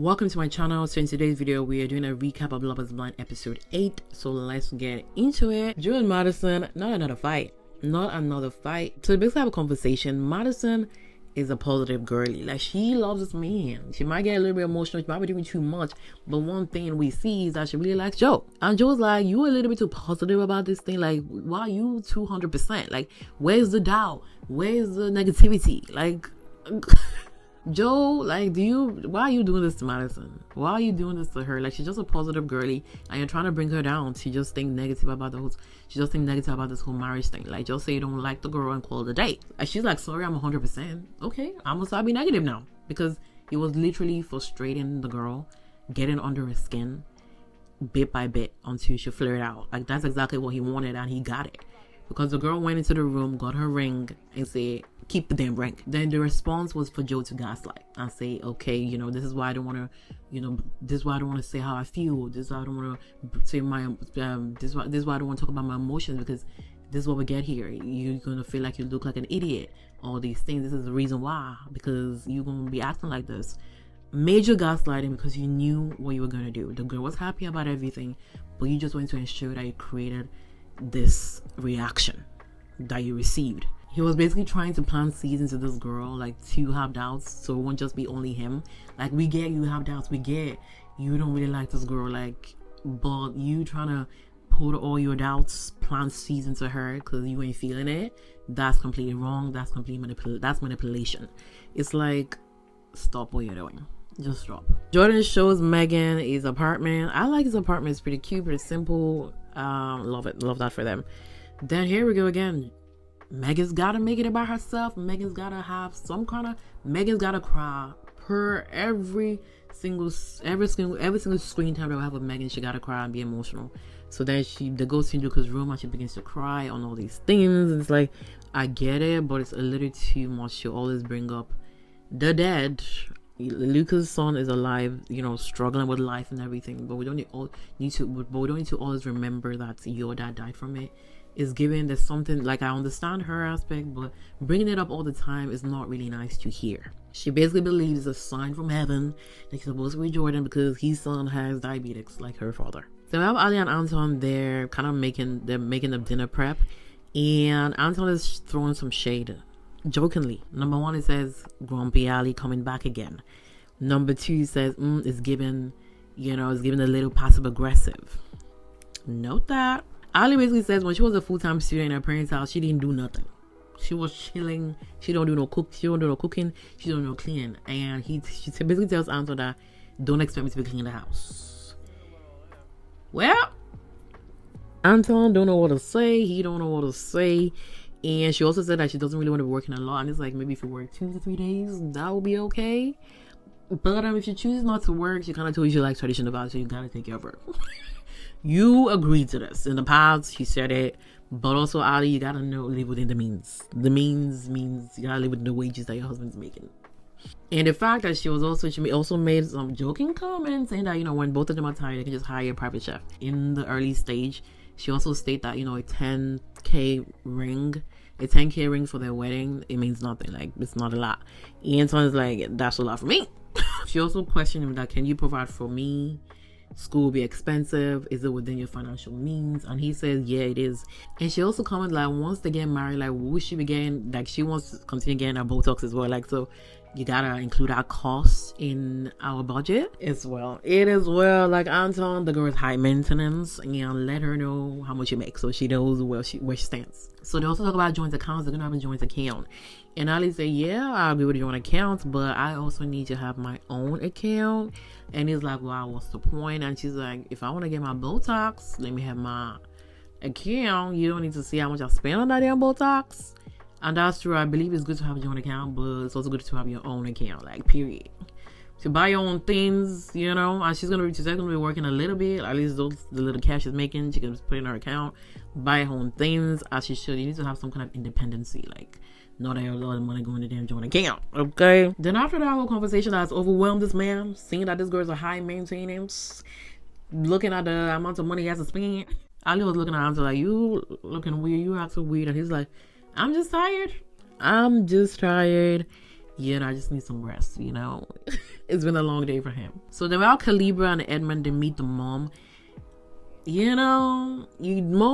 Welcome to my channel. So in today's video we are doing a recap of Love is Blind episode 8. So let's get into it. Joe and Madison, not another fight. So they basically have a conversation. Madison is a positive girly. Like, she loves this man. She might get a little bit emotional, she might be doing too much, but one thing we see is that she really likes Joe. And Joe's like, you a little bit too positive about this thing. Like, why are you 200%? Like, where's the doubt? Where's the negativity? Like Joe, like, why are you doing this to Madison? Why are you doing this to her? Like, she's just a positive girly and you're trying to bring her down. She just think negative about this whole marriage thing. Like, just say you don't like the girl and call it a day. And she's like, sorry, I'm 100%. Okay, I'm gonna start being negative now. Because he was literally frustrating the girl, getting under her skin bit by bit until she flared out. Like, that's exactly what he wanted and he got it. Because the girl went into the room, got her ring, and said, keep the damn ring. Then the response was for Joe to gaslight and say, okay, this is why I don't want to, this is why I don't want to say how I feel. This is why I don't want to say my, this is why I don't want to talk about my emotions, because this is what we get here. You're going to feel like you look like an idiot. All these things. This is the reason why, because you're going to be acting like this. Major gaslighting, because you knew what you were going to do. The girl was happy about everything, but you just wanted to ensure that you created this reaction that you received. He was basically trying to plant seeds into this girl, like, to have doubts, so it won't just be only him. Like, we get you have doubts, we get you don't really like this girl, like, but you trying to put all your doubts, plant seeds into her because you ain't feeling it. That's completely wrong. That's completely that's manipulation. It's like, stop what you're doing. Just stop. Jordan shows Megan his apartment. I like his apartment. It's pretty cute, pretty simple. Love it. Love that for them. Then here we go again. Megan's gotta make it about herself. Megan's gotta have some kind of. Megan's gotta cry per every single screen time that I have with Megan. She gotta cry and be emotional. So then they go to Luca's room and she begins to cry on all these things. It's like, I get it, but it's a little too much to always bring up the dead. Luca's son is alive, struggling with life and everything, but we don't need to always remember that your dad died from it. Is given there's something, like, I understand her aspect, but bringing it up all the time is not really nice to hear. She basically believes it's a sign from heaven that he's supposed to be Jordan because his son has diabetes like her father. So we have Ali and Anton there, kind of making the dinner prep, and Anton is throwing some shade. Jokingly, number one, it says Grumpy Ali coming back again. Number two, says it's given a little passive aggressive. Note that Ali basically says when she was a full-time student in her parents' house, she didn't do nothing. She was chilling. She don't do no cooking. She don't do no cleaning. And she basically tells Anton that don't expect me to be cleaning the house. Well, Anton don't know what to say. He don't know what to say. And she also said that she doesn't really want to be working a lot, and it's like, maybe if you work 2 to 3 days, that will be okay. But if she chooses not to work, she kind of told you she likes traditional values, so you gotta take care of her. You agreed to this in the past. She said it, but also, Ali, you gotta live within the means. The means you gotta live with the wages that your husband's making. And the fact that she also made some joking comments saying that when both of them are tired, they can just hire a private chef in the early stage. She also stated that, a 10K ring for their wedding, it means nothing. Like, it's not a lot. Anton is like, that's a lot for me. She also questioned him that, can you provide for me? School will be expensive. Is it within your financial means? And he says, yeah, it is. And she also commented, like, once they get married, like, will she be getting, like, she wants to continue getting her Botox as well. Like, so you gotta include our costs in our budget as well. It is well, like, Anton, the girl is high maintenance, and let her know how much you make so she knows where she stands. So they also talk about joint accounts. They're gonna have a joint account, and Ali say, yeah, I agree with the joint accounts, but I also need to have my own account. And he's like, wow, what's the point? And she's like, if I want to get my Botox, let me have my account. You don't need to see how much I spend on that damn Botox. And that's true. I believe it's good to have a joint account, but it's also good to have your own account, like, period. To buy your own things, and she's gonna be working a little bit, at least the little cash she's making, she can just put in her account, buy her own things as she should. You need to have some kind of independency, like, not a lot of money going to damn joint account, okay? Then after that whole conversation that's overwhelmed this man, seeing that this girl's a high maintenance, looking at the amount of money he has to spend, Ali was looking at him like, you looking weird, you acting weird, and he's like, I'm just tired. I just need some rest, It's been a long day for him. So then while Calibra and Edmund, they meet the mom. Mom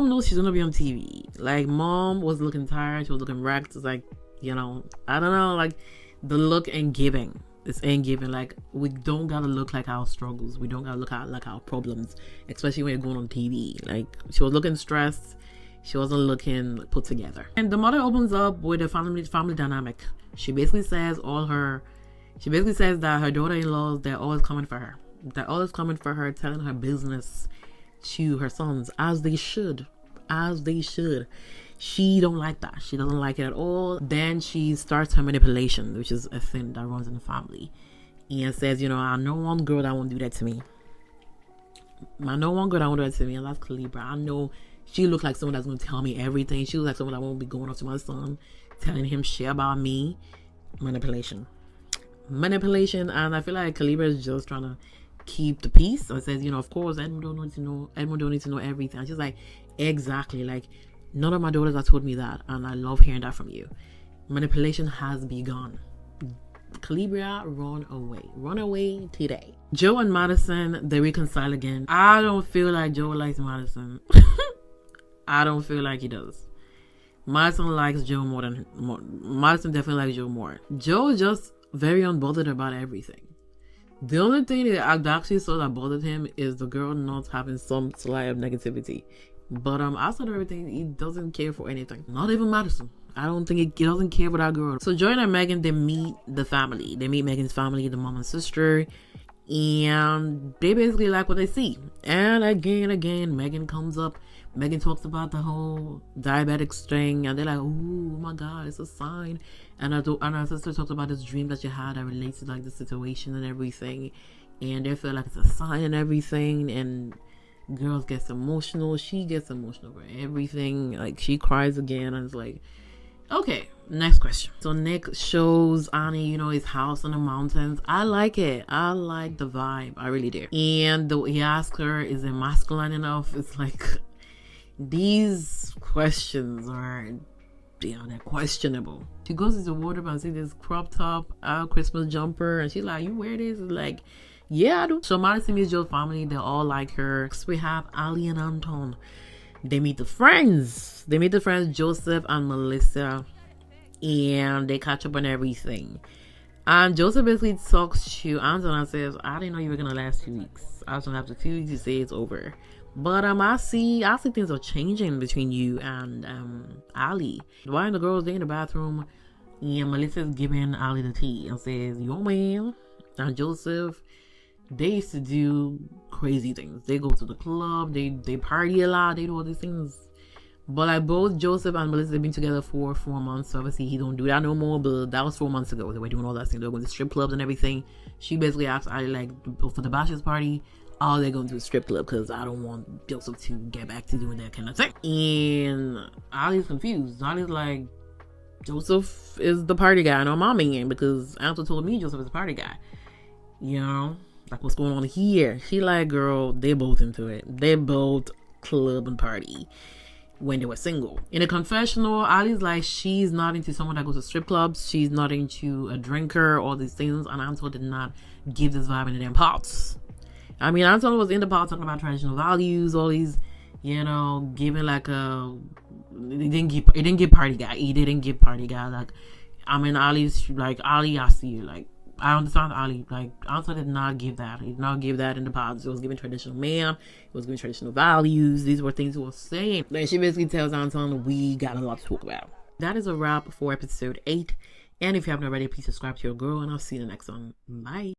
knows she's gonna be on TV. Like, mom was looking tired, she was looking wrecked. It's like, I don't know, like, the look ain't giving. It's ain't giving. Like, we don't gotta look like our struggles. We don't gotta look like our problems, especially when you're going on TV. Like, she was looking stressed. She wasn't looking put together. And the mother opens up with a family dynamic. She basically says that her daughter-in-laws, they're always coming for her. They're always coming for her, telling her business to her sons, as they should. She don't like that. She doesn't like it at all. Then she starts her manipulation, which is a thing that runs in the family, and says, I know one girl that won't do that to me. And that's Calibra. I know she looks like someone that's going to tell me everything. She looks like someone that won't be going up to my son, telling him shit about me. Manipulation. And I feel like Calibra is just trying to keep the peace. So it says, of course, Edmund don't need to know everything. And she's like, exactly. Like, none of my daughters have told me that, and I love hearing that from you. Manipulation has begun. Calibra, run away today. Joe and Madison, they reconcile again. I don't feel like Joe likes Madison. I don't feel like he does. Madison likes Joe Madison definitely likes Joe more. Joe is just very unbothered about everything. The only thing that I actually saw that bothered him is the girl not having some slight of negativity. But outside of everything, he doesn't care for anything. Not even Madison. I don't think he doesn't care for that girl. So Joy and Megan, they meet the family. They meet Megan's family, the mom and sister. And they basically like what they see. And again, Megan comes up. Megan talks about the whole diabetics thing, and they're like, "Oh my God, it's a sign." And our sister talks about this dream that she had that relates to like the situation and everything, and they feel like it's a sign and everything. And girls gets emotional. She gets emotional for everything. Like, she cries again, and it's like, okay, next question. So Nick shows Annie, his house in the mountains. I like it. I like the vibe. I really do. And he asks her, "Is it masculine enough?" It's like, these questions are, they're questionable. She goes into the wardrobe and sees this crop top, Christmas jumper, and she's like, "You wear this?" It's like, yeah, I do. So Madison meets Joe's family. They all like her. So we have Ali and Anton. They meet the friends. Joseph and Melissa, and they catch up on everything. And Joseph basically talks to Anton and says, "I didn't know you were gonna last 2 weeks. I was gonna have to 2 weeks to say it's over. But I see things are changing between you and Ali." While the girls, they in the bathroom, and Melissa's giving Ali the tea and says, "Your man and Joseph, they used to do crazy things. They go to the club, they party a lot, they do all these things. But like, both Joseph and Melissa have been together for 4 months, so obviously he don't do that no more. But that was 4 months ago. They were doing all that thing. They were going to strip clubs and everything." She basically asked Ali, like, for the bachelor's party, "Oh, they're going to a strip club because I don't want Joseph to get back to doing that kind of thing." And Ali's confused. Ali's like, "Joseph is the party guy, not my man, because Anton told me Joseph is the party guy. Like, what's going on here?" She like, "Girl, they both into it. They both club and party when they were single." In a confessional, Ali's like, she's not into someone that goes to strip clubs. She's not into a drinker, all these things. And Anton did not give this vibe in the damn pots. I mean, Anton was in the pot talking about traditional values, all these, giving like he didn't give party guy. He didn't give party guy. Like, I mean, Ali's like, "Ali, I see you." Like, I understand Ali. Like, Anton did not give that. He did not give that in the pods. It was giving traditional man. It was giving traditional values. These were things he was saying. Then she basically tells Anton, we got a lot to talk about. That is a wrap for episode 8. And if you haven't already, please subscribe to your girl, and I'll see you in the next one. Bye.